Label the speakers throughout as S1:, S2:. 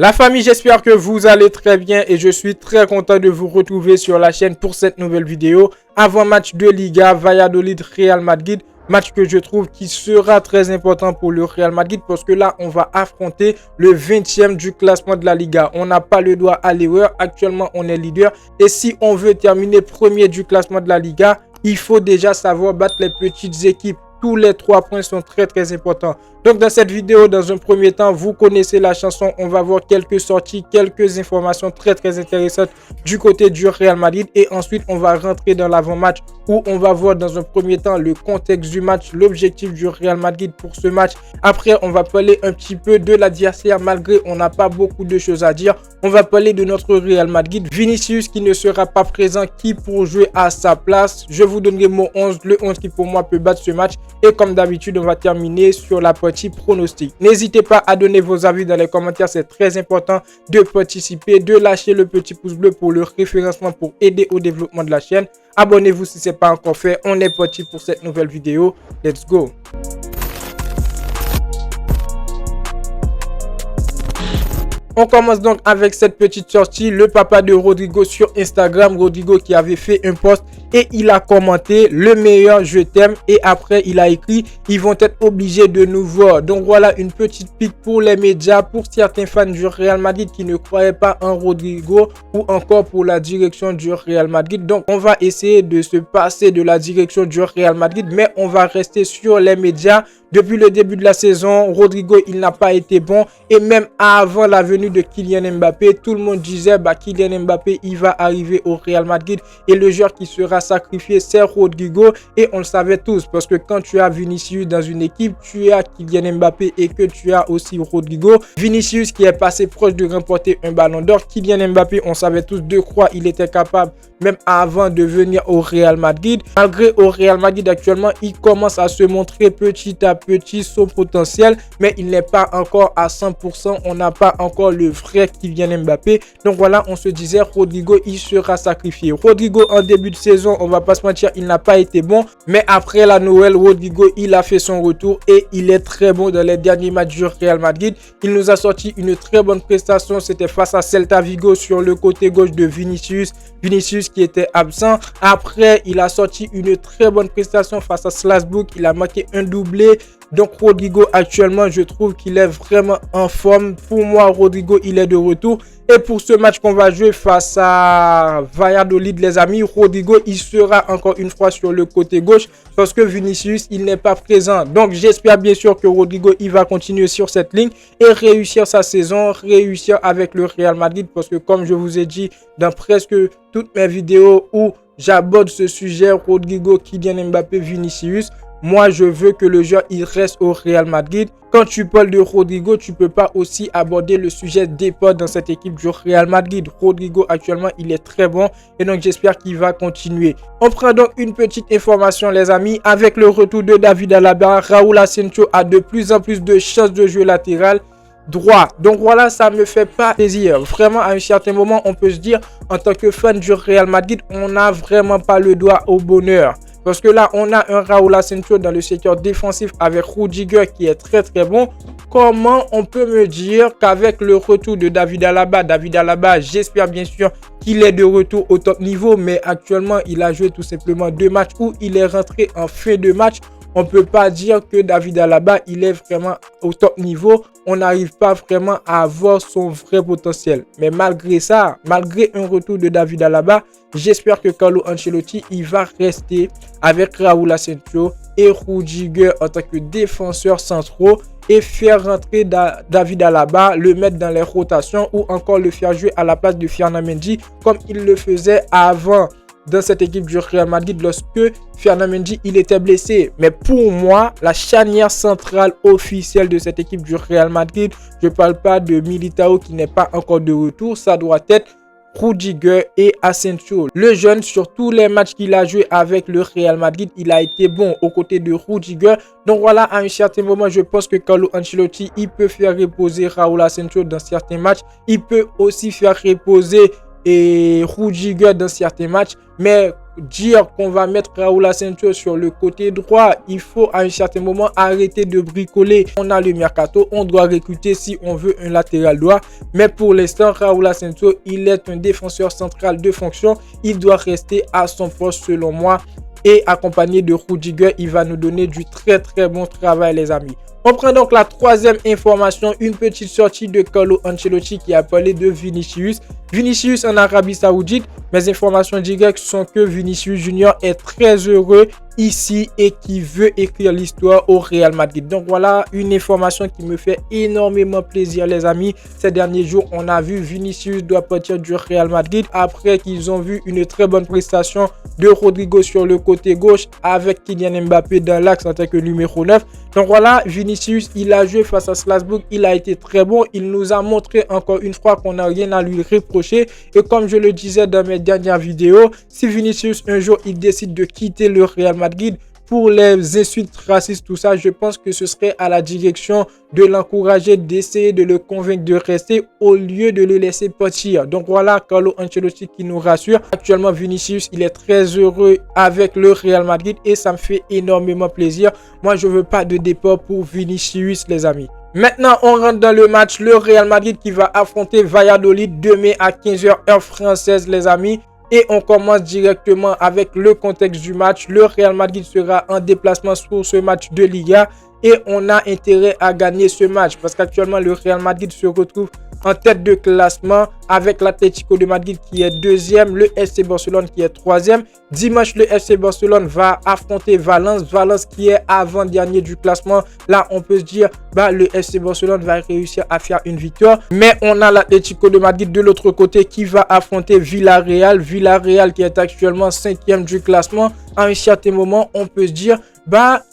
S1: La famille, j'espère que vous allez très bien et je suis très content de vous retrouver sur la chaîne pour cette nouvelle vidéo. Avant match de Liga, Valladolid-Real Madrid, match que je trouve qui sera très important pour le Real Madrid parce que là, on va affronter le 20e du classement de la Liga. On n'a pas le droit à l'erreur, actuellement on est leader et si on veut terminer premier du classement de la Liga, il faut déjà savoir battre les petites équipes. Tous les 3 points sont très importants. Donc dans cette vidéo, dans un premier temps, vous connaissez la chanson. On va voir quelques sorties, quelques informations très intéressantes du côté du Real Madrid. Et ensuite, on va rentrer dans l'avant-match où on va voir dans un premier temps le contexte du match, l'objectif du Real Madrid pour ce match. Après, on va parler un petit peu de l'adversaire malgré on n'a pas beaucoup de choses à dire. On va parler de notre Real Madrid. Vinicius qui ne sera pas présent, qui pour jouer à sa place. Je vous donnerai mon 11, le 11 qui pour moi peut battre ce match. Et comme d'habitude, on va terminer sur la partie pronostic. N'hésitez pas à donner vos avis dans les commentaires. C'est très important de participer, de lâcher le petit pouce bleu pour le référencement pour aider au développement de la chaîne. Abonnez-vous si ce n'est pas encore fait. On est parti pour cette nouvelle vidéo. Let's go! On commence donc avec cette petite sortie, le papa de Rodrigo sur Instagram, Rodrigo qui avait fait un post et il a commenté le meilleur je t'aime et après il a écrit ils vont être obligés de nous voir. Donc voilà une petite pique pour les médias, pour certains fans du Real Madrid qui ne croyaient pas en Rodrigo ou encore pour la direction du Real Madrid. Donc on va essayer de se passer de la direction du Real Madrid mais on va rester sur les médias. Depuis le début de la saison, Rodrigo, il n'a pas été bon. Et même avant la venue de Kylian Mbappé, tout le monde disait Kylian Mbappé, il va arriver au Real Madrid. Et le joueur qui sera sacrifié, c'est Rodrigo. Et on le savait tous. Parce que quand tu as Vinicius dans une équipe, tu as Kylian Mbappé et que tu as aussi Rodrigo. Vinicius qui est passé proche de remporter un ballon d'or. Kylian Mbappé, on savait tous de quoi il était capable. Même avant de venir au Real Madrid. Malgré au Real Madrid actuellement, il commence à se montrer petit à petit son potentiel. Mais il n'est pas encore à 100%. On n'a pas encore le vrai Kylian Mbappé. Donc voilà, on se disait Rodrigo, il sera sacrifié. Rodrigo en début de saison, on va pas se mentir, il n'a pas été bon. Mais après la Noël, Rodrigo, il a fait son retour. Et il est très bon dans les derniers matchs du Real Madrid. Il nous a sorti une très bonne prestation. C'était face à Celta Vigo sur le côté gauche de Vinicius. Vinicius qui était absent. Après, il a sorti une très bonne prestation face à Strasbourg. Il a marqué un doublé. Donc, Rodrigo, actuellement, je trouve qu'il est vraiment en forme. Pour moi, Rodrigo, il est de retour. Et pour ce match qu'on va jouer face à Valladolid, les amis, Rodrigo, il sera encore une fois sur le côté gauche parce que Vinicius, il n'est pas présent. Donc, j'espère bien sûr que Rodrigo, il va continuer sur cette ligne et réussir sa saison, réussir avec le Real Madrid parce que comme je vous ai dit dans presque toutes mes vidéos où j'aborde ce sujet, Rodrigo, Kylian Mbappé, Vinicius, moi, je veux que le joueur il reste au Real Madrid. Quand tu parles de Rodrigo, tu peux pas aussi aborder le sujet départ dans cette équipe du Real Madrid. Rodrigo, actuellement, il est très bon et donc j'espère qu'il va continuer. On prend donc une petite information, les amis. Avec le retour de David Alaba, Raúl Asensio a de plus en plus de chances de jouer latéral droit. Donc voilà, ça me fait pas plaisir. Vraiment, à un certain moment, on peut se dire, en tant que fan du Real Madrid, on n'a vraiment pas le droit au bonheur. Parce que là, on a un Raúl Asensio dans le secteur défensif avec Rudiger qui est très bon. Comment on peut me dire qu'avec le retour de David Alaba, j'espère bien sûr qu'il est de retour au top niveau. Mais actuellement, il a joué tout simplement 2 matchs où il est rentré en fin de match. On ne peut pas dire que David Alaba, il est vraiment au top niveau. On n'arrive pas vraiment à avoir son vrai potentiel. Mais malgré ça, malgré un retour de David Alaba, j'espère que Carlo Ancelotti, il va rester avec Raúl Asensio et Rudiger en tant que défenseurs centraux et faire rentrer David Alaba, le mettre dans les rotations ou encore le faire jouer à la place de Fernand Mendy comme il le faisait avant dans cette équipe du Real Madrid lorsque Fernand Mendy il était blessé. Mais pour moi, la charnière centrale officielle de cette équipe du Real Madrid, je ne parle pas de Militao qui n'est pas encore de retour, ça doit être Rudiger et Asensio. Le jeune, sur tous les matchs qu'il a joué avec le Real Madrid, il a été bon aux côtés de Rudiger. Donc voilà, à un certain moment, je pense que Carlo Ancelotti, il peut faire reposer Raúl Asensio dans certains matchs. Il peut aussi faire reposer Rudiger dans certains matchs. Mais dire qu'on va mettre Raúl Asensio sur le côté droit. Il faut à un certain moment arrêter de bricoler. On a le mercato, on doit recruter si on veut un latéral droit. Mais pour l'instant, Raúl Asensio, il est un défenseur central de fonction. Il doit rester à son poste selon moi. Et accompagné de Rudiger, il va nous donner du très bon travail les amis. On prend donc la troisième information, une petite sortie de Carlo Ancelotti qui a parlé de Vinicius. Vinicius en Arabie Saoudite. Mes informations directes sont que Vinicius Junior est très heureux ici et qui veut écrire l'histoire au Real Madrid. Donc voilà une information qui me fait énormément plaisir les amis. Ces derniers jours, on a vu Vinicius doit partir du Real Madrid après qu'ils ont vu une très bonne prestation de Rodrigo sur le côté gauche avec Kylian Mbappé dans l'axe en tant que numéro 9. Donc voilà, Vinicius, il a joué face à Strasbourg, il a été très bon. Il nous a montré encore une fois qu'on n'a rien à lui reprocher. Et comme je le disais dans mes dernières vidéos, si Vinicius un jour il décide de quitter le Real Madrid pour les insultes racistes, tout ça, je pense que ce serait à la direction de l'encourager, d'essayer de le convaincre de rester au lieu de le laisser partir. Donc voilà, Carlo Ancelotti qui nous rassure. Actuellement, Vinicius, il est très heureux avec le Real Madrid et ça me fait énormément plaisir. Moi, je veux pas de départ pour Vinicius, les amis. Maintenant, on rentre dans le match. Le Real Madrid qui va affronter Valladolid demain à 15h heure française, les amis. Et on commence directement avec le contexte du match. Le Real Madrid sera en déplacement pour ce match de Liga. Et on a intérêt à gagner ce match parce qu'actuellement le Real Madrid se retrouve en tête de classement avec l'Atlético de Madrid qui est deuxième, le FC Barcelone qui est troisième. Dimanche, le FC Barcelone va affronter Valence. Valence qui est avant-dernier du classement. Là, on peut se dire, le FC Barcelone va réussir à faire une victoire. Mais on a l'Atlético de Madrid de l'autre côté qui va affronter Villarreal. Villarreal qui est actuellement cinquième du classement. À un certain moment, on peut se dire,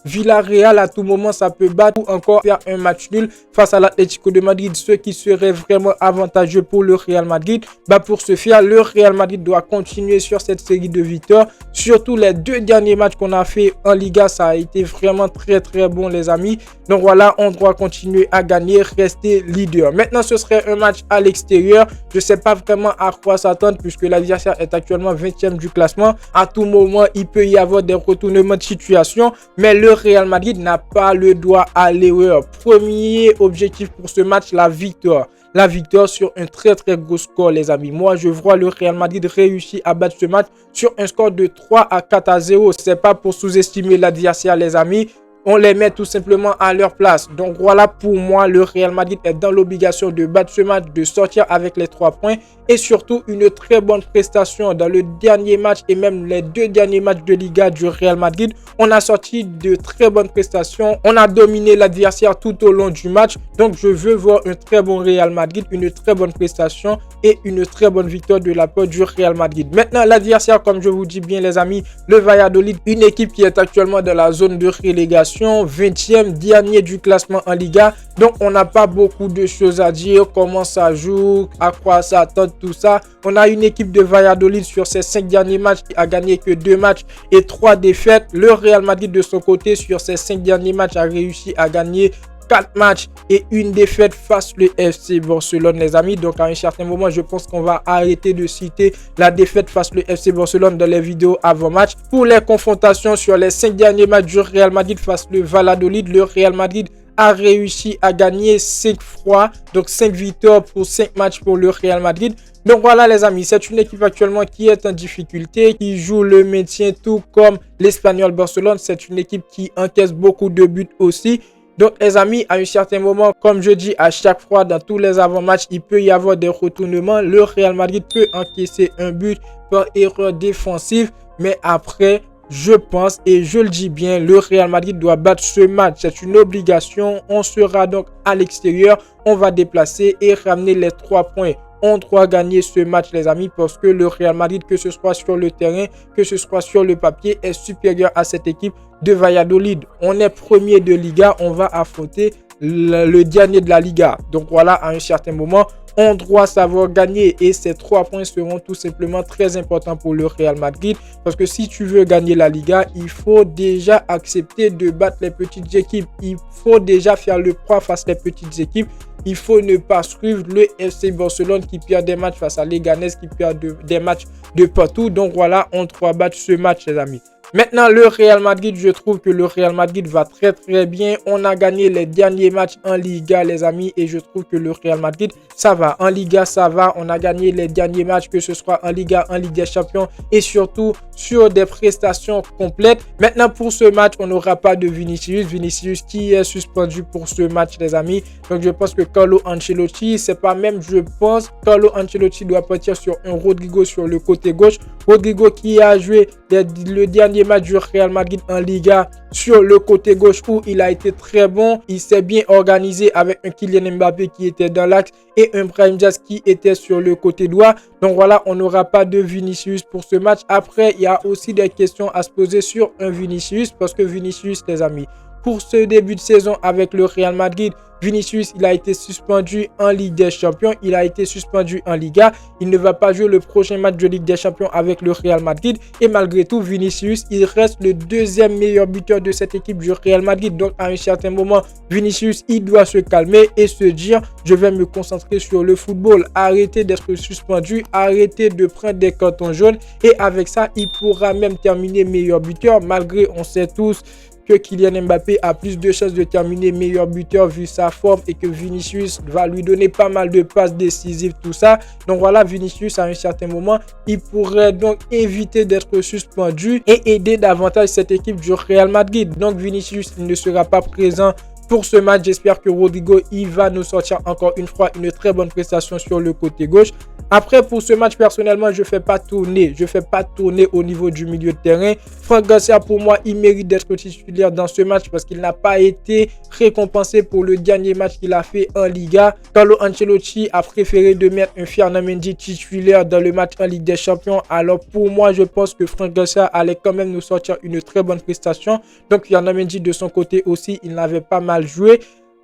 S1: Villarreal à tout moment ça peut battre ou encore faire un match nul face à l'Atlético de Madrid, ce qui serait vraiment avantageux pour le Real Madrid. Pour ce faire, le Real Madrid doit continuer sur cette série de victoires. Surtout les deux derniers matchs qu'on a fait en Liga, ça a été vraiment très bon les amis. Donc voilà, on doit continuer à gagner, rester leader. Maintenant, ce serait un match à l'extérieur. Je ne sais pas vraiment à quoi s'attendre puisque l'adversaire est actuellement 20e du classement. À tout moment, il peut y avoir des retournements de situation. Mais le Real Madrid n'a pas le droit à l'erreur. Premier objectif pour ce match, la victoire. La victoire sur un très gros score les amis. Moi je vois le Real Madrid réussir à battre ce match sur un score de 3-4-0. C'est pas pour sous-estimer l'adversaire les amis. On les met tout simplement à leur place. Donc voilà, pour moi, le Real Madrid est dans l'obligation de battre ce match, de sortir avec les 3 points et surtout une très bonne prestation dans le dernier match et même les deux derniers matchs de Liga du Real Madrid. On a sorti de très bonnes prestations. On a dominé l'adversaire tout au long du match. Donc je veux voir un très bon Real Madrid, une très bonne prestation et une très bonne victoire de la part du Real Madrid. Maintenant, l'adversaire, comme je vous dis bien les amis, le Valladolid, une équipe qui est actuellement dans la zone de relégation. 20e, dernier du classement en Liga. Donc on n'a pas beaucoup de choses à dire, comment ça joue, à quoi ça attend, tout ça. On a une équipe de Valladolid sur ses 5 derniers matchs qui a gagné que 2 matchs et 3 défaites. Le Real Madrid de son côté sur ses 5 derniers matchs a réussi à gagner 4 matchs et une défaite face le FC Barcelone les amis. Donc à un certain moment je pense qu'on va arrêter de citer la défaite face le FC Barcelone dans les vidéos avant match. Pour les confrontations sur les 5 derniers matchs du Real Madrid face le Valladolid, le Real Madrid a réussi à gagner 5 fois, donc 5 victoires pour 5 matchs pour le Real Madrid. Donc voilà les amis, c'est une équipe actuellement qui est en difficulté, qui joue le maintien tout comme l'Espagnol Barcelone. C'est une équipe qui encaisse beaucoup de buts aussi. Donc les amis, à un certain moment, comme je dis à chaque fois dans tous les avant-matchs, il peut y avoir des retournements. Le Real Madrid peut encaisser un but par erreur défensive. Mais après, je pense et je le dis bien, le Real Madrid doit battre ce match. C'est une obligation. On sera donc à l'extérieur. On va déplacer et ramener les 3 points. On doit gagner ce match les amis parce que le Real Madrid, que ce soit sur le terrain, que ce soit sur le papier, est supérieur à cette équipe de Valladolid. On est premier de Liga, on va affronter le dernier de la Liga. Donc voilà, à un certain moment, on doit savoir gagner et ces 3 points seront tout simplement très importants pour le Real Madrid parce que si tu veux gagner la Liga, il faut déjà accepter de battre les petites équipes. Il faut déjà faire le poids face aux petites équipes. il faut ne pas suivre le FC Barcelone qui perd des matchs face à Leganés, qui perd des matchs de partout. Donc voilà, on doit battre ce match, les amis. Maintenant, le Real Madrid, je trouve que le Real Madrid va très très bien. On a gagné les derniers matchs en Liga, les amis, et je trouve que le Real Madrid, ça va. En Liga, ça va. On a gagné les derniers matchs, que ce soit en Liga, en Ligue des Champions, et surtout sur des prestations complètes. Maintenant, pour ce match, on n'aura pas de Vinicius. Vinicius qui est suspendu pour ce match, les amis. Donc, je pense que Carlo Ancelotti, c'est pas même, je pense, Carlo Ancelotti doit partir sur un Rodrigo sur le côté gauche. Rodrigo qui a joué le dernier match du Real Madrid en Liga sur le côté gauche où il a été très bon. Il s'est bien organisé avec un Kylian Mbappé qui était dans l'axe et un Brahim Diaz qui était sur le côté droit. Donc voilà, on n'aura pas de Vinicius pour ce match. Après, il y a aussi des questions à se poser sur un Vinicius parce que Vinicius, les amis, pour ce début de saison avec le Real Madrid, Vinicius, il a été suspendu en Ligue des Champions. Il a été suspendu en Liga. Il ne va pas jouer le prochain match de Ligue des Champions avec le Real Madrid. Et malgré tout, Vinicius, il reste le deuxième meilleur buteur de cette équipe du Real Madrid. Donc, à un certain moment, Vinicius, il doit se calmer et se dire, je vais me concentrer sur le football. Arrêter d'être suspendu, arrêter de prendre des cartons jaunes. Et avec ça, il pourra même terminer meilleur buteur. Malgré, on sait tous, que Kylian Mbappé a plus de chances de terminer meilleur buteur vu sa forme et que Vinicius va lui donner pas mal de passes décisives, tout ça. Donc voilà, Vinicius à un certain moment, il pourrait donc éviter d'être suspendu et aider davantage cette équipe du Real Madrid. Donc Vinicius, il ne sera pas présent pour ce match. J'espère que Rodrigo, il va nous sortir encore une fois une très bonne prestation sur le côté gauche. Après, pour ce match, personnellement, je ne fais pas tourner. Je ne fais pas tourner au niveau du milieu de terrain. Franck Garcia, pour moi, il mérite d'être titulaire dans ce match parce qu'il n'a pas été récompensé pour le dernier match qu'il a fait en Liga. Carlo Ancelotti a préféré de mettre un Fernand Mendy titulaire dans le match en Ligue des Champions. Alors, pour moi, je pense que Franck Garcia allait quand même nous sortir une très bonne prestation. Donc, Fernand Mendy, de son côté aussi, il n'avait pas mal joué.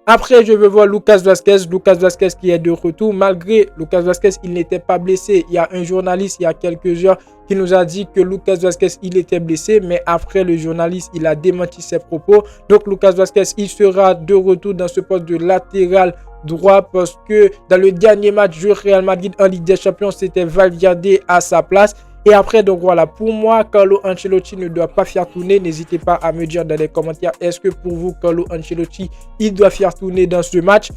S1: Après, je veux voir Lucas Vazquez. Lucas Vazquez qui est de retour. Malgré Lucas Vazquez, il n'était pas blessé. Il y a un journaliste, il y a quelques heures, qui nous a dit que Lucas Vazquez, il était blessé. Mais après, le journaliste, il a démenti ses propos. Donc, Lucas Vazquez, il sera de retour dans ce poste de latéral droit parce que dans le dernier match du Real Madrid en Ligue des Champions, c'était Valverde à sa place. Et après, donc voilà, pour moi, Carlo Ancelotti ne doit pas faire tourner. N'hésitez pas à me dire dans les commentaires, est-ce que pour vous, Carlo Ancelotti, il doit faire tourner dans ce match?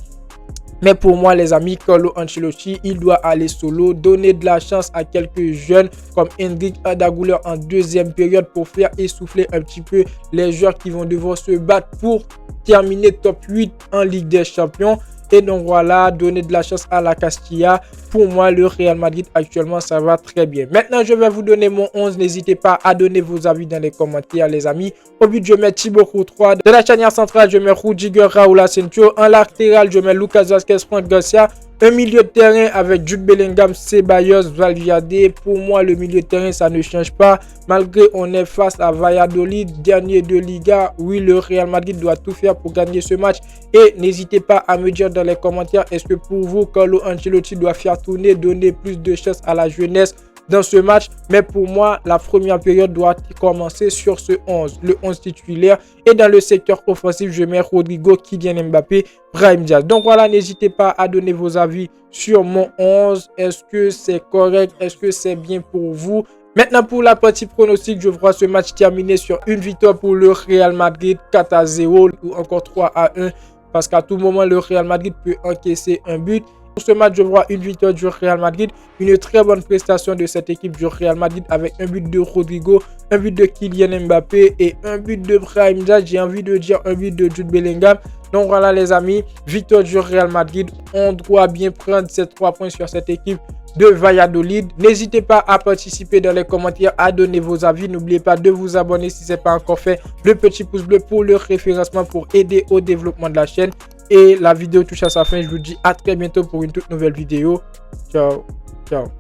S1: Mais pour moi, les amis, Carlo Ancelotti, il doit aller solo, donner de la chance à quelques jeunes comme Hendrik Adaguler en deuxième période pour faire essouffler un petit peu les joueurs qui vont devoir se battre pour terminer top 8 en Ligue des Champions. Et donc voilà, donner de la chance à la Castilla. Pour moi, le Real Madrid actuellement, ça va très bien. Maintenant, je vais vous donner mon 11. N'hésitez pas à donner vos avis dans les commentaires, les amis. Au but, je mets Thibaut Courtois. De la charnière centrale, je mets Rudiger, Raúl Asensio. En latéral, je mets Lucas Vazquez, Franck Garcia. Un milieu de terrain avec Jude Bellingham, Ceballos, Valverde. Pour moi, le milieu de terrain, ça ne change pas. Malgré on est face à Valladolid, dernier de Liga. Oui, le Real Madrid doit tout faire pour gagner ce match. Et n'hésitez pas à me dire dans les commentaires, est-ce que pour vous, Carlo Ancelotti doit faire tourner, donner plus de chance à la jeunesse dans ce match? Mais pour moi, la première période doit commencer sur ce 11, le 11 titulaire. Et dans le secteur offensif, je mets Rodrigo, Kylian Mbappé, Brahim Diaz. Donc voilà, n'hésitez pas à donner vos avis sur mon 11. Est-ce que c'est correct? Est-ce que c'est bien pour vous? Maintenant, pour la partie pronostic, je vois ce match terminer sur une victoire pour le Real Madrid, 4-0 ou encore 3-1. Parce qu'à tout moment, le Real Madrid peut encaisser un but. Pour ce match, je vois une victoire du Real Madrid, une très bonne prestation de cette équipe du Real Madrid avec un but de Rodrigo, un but de Kylian Mbappé et un but de Brahim Diaz. J'ai envie de dire un but de Jude Bellingham. Donc voilà les amis, victoire du Real Madrid. On doit bien prendre ces 3 points sur cette équipe de Valladolid. N'hésitez pas à participer dans les commentaires, à donner vos avis. N'oubliez pas de vous abonner si ce n'est pas encore fait. Le petit pouce bleu pour le référencement pour aider au développement de la chaîne. Et la vidéo touche à sa fin. Je vous dis à très bientôt pour une toute nouvelle vidéo. Ciao, ciao.